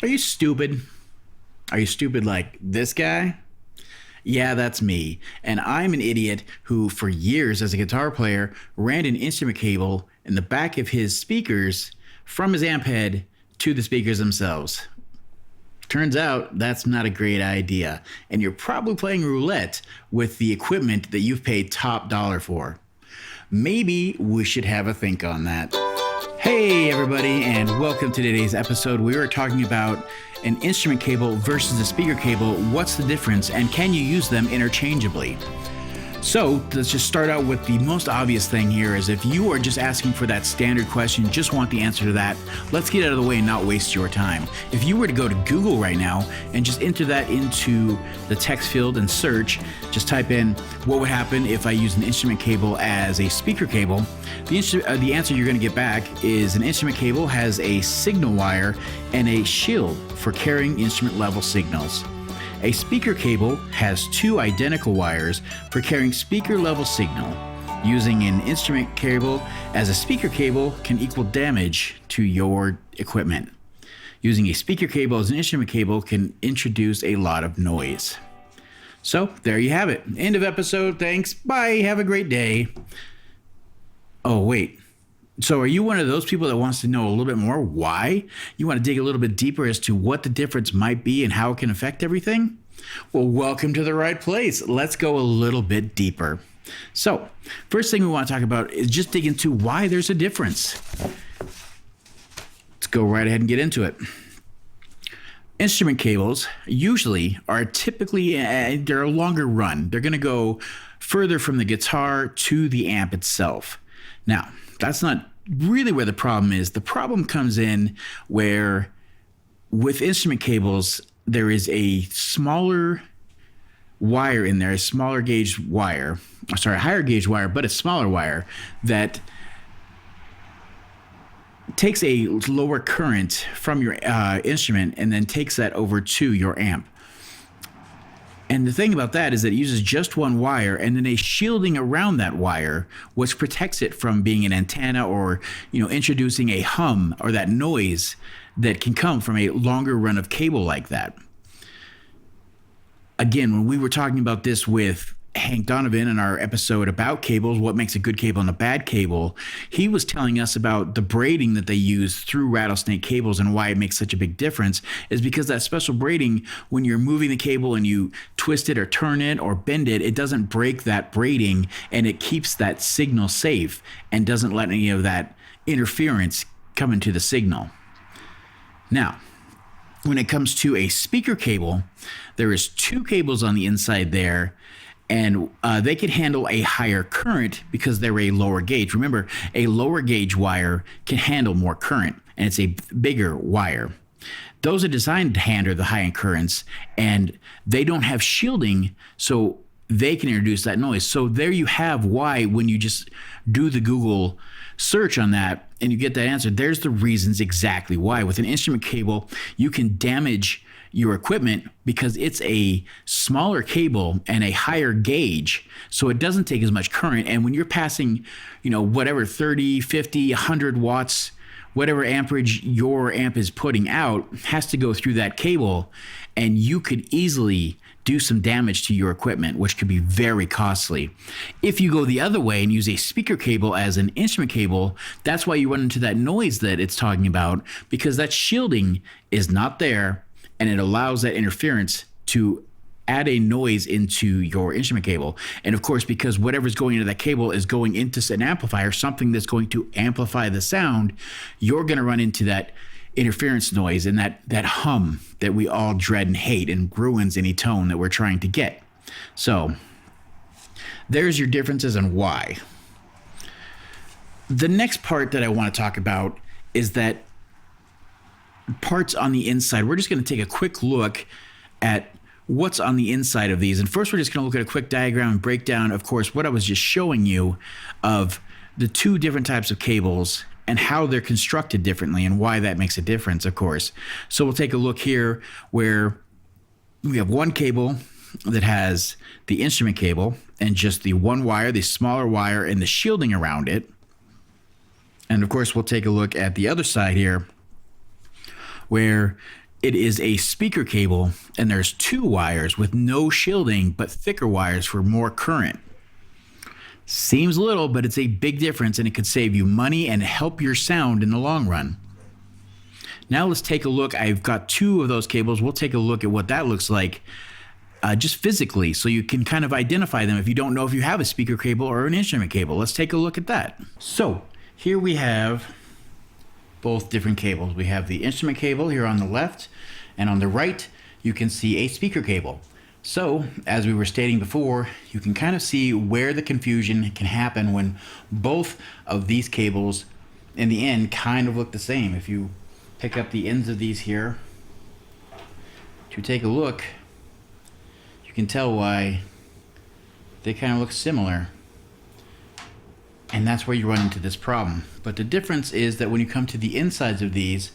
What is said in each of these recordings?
Are you stupid? Are you stupid like this guy? Yeah, that's me. And I'm an idiot who, for years as a guitar player, ran an instrument cable in the back of his speakers from his amp head to the speakers themselves. Turns out that's not a great idea, and you're probably playing roulette with the equipment that you've paid top dollar for. Maybe we should have a think on that. Hey everybody, and welcome to today's episode. We are talking about an instrument cable versus a speaker cable. What's the difference, and can you use them interchangeably? So let's just start out with the most obvious thing here is if you are just asking for that standard question, just want the answer to that, let's get out of the way and not waste your time. If you were to go to Google right now and just enter that into the text field and search, just type in what would happen if I use an instrument cable as a speaker cable, the answer you're going to get back is an instrument cable has a signal wire and a shield for carrying instrument level signals. A speaker cable has two identical wires for carrying speaker level signal. Using an instrument cable as a speaker cable can equal damage to your equipment. Using a speaker cable as an instrument cable can introduce a lot of noise. So there you have it. End of episode. Thanks. Bye. Have a great day. Oh, wait. So are you one of those people that wants to know a little bit more why? You want to dig a little bit deeper as to what the difference might be and how it can affect everything? Well, welcome to the right place. Let's go a little bit deeper. So first thing we want to talk about is just dig into why there's a difference. Let's go right ahead and get into it. Instrument cables usually are typically, they're a longer run. They're going to go further from the guitar to the amp itself. Now, that's not really where the problem is. The problem comes in where with instrument cables, there is a smaller wire in there, a smaller gauge wire, a higher gauge wire, but a smaller wire that takes a lower current from your instrument and then takes that over to your amp. And the thing about that is that it uses just one wire and then a shielding around that wire, which protects it from being an antenna or, introducing a hum or that noise that can come from a longer run of cable like that. Again, when we were talking about this with Hank Donovan in our episode about cables, what makes a good cable and a bad cable, he was telling us about the braiding that they use through Rattlesnake cables and why it makes such a big difference is because that special braiding, when you're moving the cable and you twist it or turn it or bend it, it doesn't break that braiding and it keeps that signal safe and doesn't let any of that interference come into the signal. Now, when it comes to a speaker cable, there is two cables on the inside there, and they can handle a higher current because they're a lower gauge. Remember, a lower gauge wire can handle more current, and it's a bigger wire. Those are designed to handle the high currents, and they don't have shielding, so they can introduce that noise. So there you have why when you just do the Google search on that and you get that answer, there's the reasons exactly why. With an instrument cable, you can damage your equipment because it's a smaller cable and a higher gauge, so it doesn't take as much current. And when you're passing, whatever 30, 50, 100 watts, whatever amperage your amp is putting out has to go through that cable, and you could easily do some damage to your equipment, which could be very costly. If you go the other way and use a speaker cable as an instrument cable, that's why you run into that noise that it's talking about, because that shielding is not there, and it allows that interference to add a noise into your instrument cable. And of course, because whatever's going into that cable is going into an amplifier, something that's going to amplify the sound, you're going to run into that interference noise and that hum that we all dread and hate and ruins any tone that we're trying to get. So there's your differences and why. The next part that I want to talk about is that parts on the inside. We're just going to take a quick look at what's on the inside of these. And first, we're just going to look at a quick diagram and breakdown, of course, what I was just showing you of the two different types of cables and how they're constructed differently and why that makes a difference, of course. So we'll take a look here where we have one cable that has the instrument cable and just the one wire, the smaller wire, and the shielding around it. And of course, we'll take a look at the other side here where It is a speaker cable, and there's 2 wires with no shielding, but thicker wires for more current. Seems little, but it's a big difference, and it could save you money and help your sound in the long run. Now let's take a look. I've got 2 of those cables. We'll take a look at what that looks like just physically, so you can kind of identify them if you don't know if you have a speaker cable or an instrument cable. Let's take a look at that. So here we have both different cables. We have the instrument cable here on the left, and on the right you can see a speaker cable. So as we were stating before, you can kind of see where the confusion can happen when both of these cables in the end kind of look the same. If you pick up the ends of these here to take a look, you can tell why they kind of look similar. And that's where you run into this problem. But the difference is that when you come to the insides of these,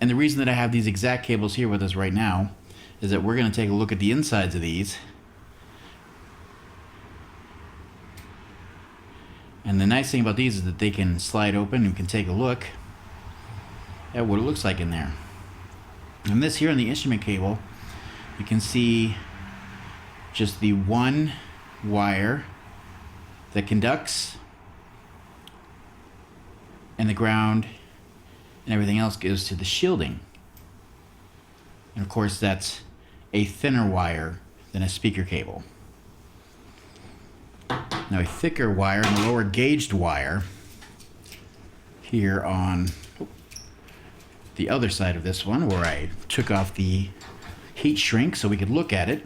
and the reason that I have these exact cables here with us right now is that we're going to take a look at the insides of these. And the nice thing about these is that they can slide open, and you can take a look at what it looks like in there. And this here on the instrument cable, you can see just the 1 wire that conducts, and the ground and everything else goes to the shielding. And of course that's a thinner wire than a speaker cable. Now a thicker wire and a lower gauged wire here on the other side of this one, where I took off the heat shrink so we could look at it.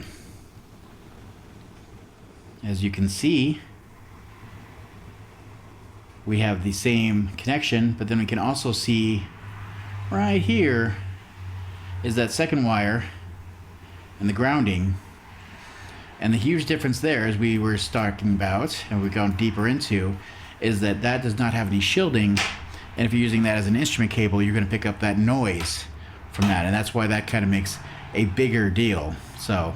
As you can see, we have the same connection, but then we can also see right here is that second wire and the grounding. And the huge difference there, as we were talking about and we've gone deeper into, is that that does not have any shielding, and if you're using that as an instrument cable, you're going to pick up that noise from that, and that's why that kind of makes a bigger deal. So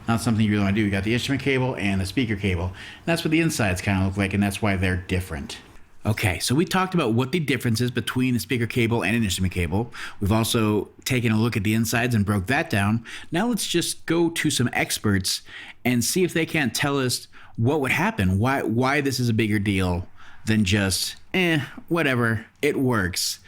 not something you really want to do. You got the instrument cable and the speaker cable, and that's what the insides kind of look like, and that's why they're different. Okay, so we talked about what the difference is between a speaker cable and an instrument cable. We've also taken a look at the insides and broke that down. Now let's just go to some experts and see if they can't tell us what would happen, why this is a bigger deal than just, whatever, it works.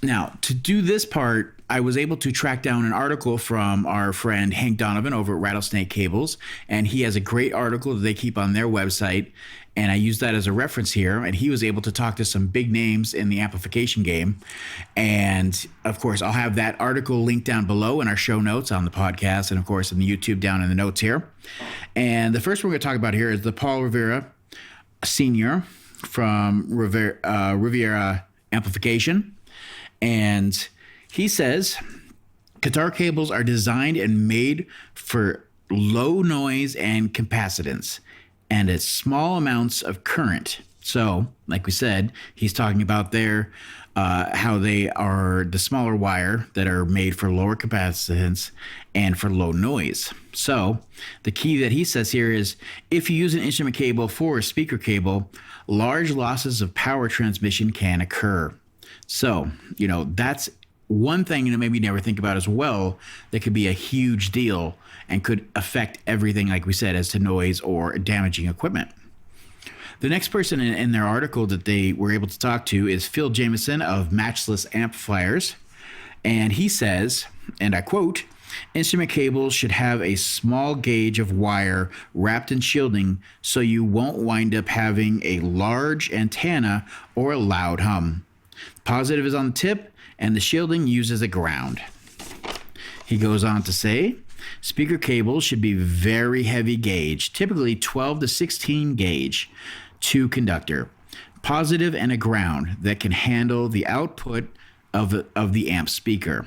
Now, to do this part, I was able to track down an article from our friend Hank Donovan over at Rattlesnake Cables, and he has a great article that they keep on their website, and I used that as a reference here, and he was able to talk to some big names in the amplification game. And of course, I'll have that article linked down below in our show notes on the podcast, and of course in the YouTube down in the notes here. And the first one we're going to talk about here is the Paul Rivera Sr. from Riviera Amplification. And he says, guitar cables are designed and made for low noise and capacitance and at small amounts of current. So, like we said, he's talking about their how they are the smaller wire that are made for lower capacitance and for low noise. So, the key that he says here is if you use an instrument cable for a speaker cable, large losses of power transmission can occur. So, that's one thing that maybe you never think about as well that could be a huge deal and could affect everything, like we said, as to noise or damaging equipment. The next person in their article that they were able to talk to is Phil Jameson of Matchless Amplifiers. And he says, and I quote, instrument cables should have a small gauge of wire wrapped in shielding so you won't wind up having a large antenna or a loud hum. Positive is on the tip, and the shielding uses a ground. He goes on to say, speaker cables should be very heavy gauge, typically 12 to 16 gauge, 2 conductor, positive and a ground that can handle the output of the amp speaker.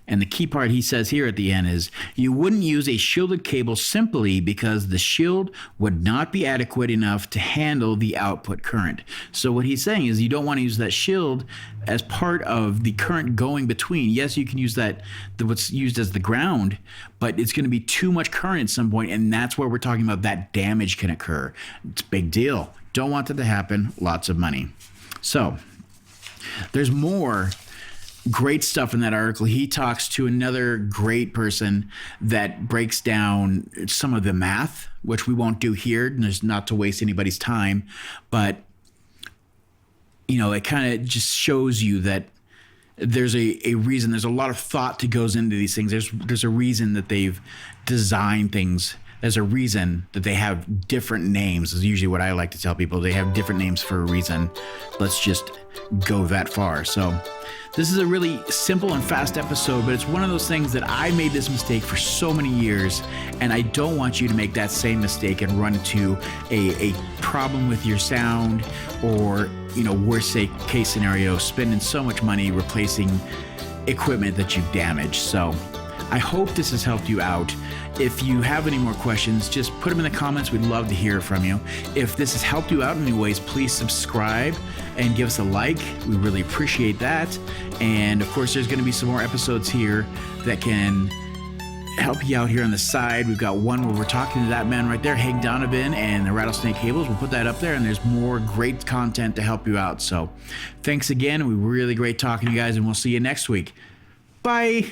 And the key part he says here at the end is you wouldn't use a shielded cable simply because the shield would not be adequate enough to handle the output current. So what he's saying is you don't want to use that shield as part of the current going between. Yes, you can use that, what's used as the ground, but it's going to be too much current at some point, and that's where we're talking about that damage can occur. It's a big deal. Don't want that to happen. Lots of money. So there's more great stuff in that article. He talks to another great person that breaks down some of the math, which we won't do here, and there's not to waste anybody's time, but it kind of just shows you that there's a reason. There's a lot of thought that goes into these things. There's a reason that they've designed things. There's a reason that they have different names, is usually what I like to tell people. They have different names for a reason. Let's just go that far. So this is a really simple and fast episode, but it's one of those things that I made this mistake for so many years, and I don't want you to make that same mistake and run into a problem with your sound, or worst case scenario, spending so much money replacing equipment that you've damaged. So I hope this has helped you out. If you have any more questions, just put them in the comments. We'd love to hear from you. If this has helped you out in any ways, please subscribe and give us a like. We really appreciate that. And of course, there's going to be some more episodes here that can help you out here on the side. We've got one where we're talking to that man right there, Hank Donovan, and the Rattlesnake Cables. We'll put that up there, and there's more great content to help you out. So thanks again. We were really great talking to you guys, and we'll see you next week. Bye.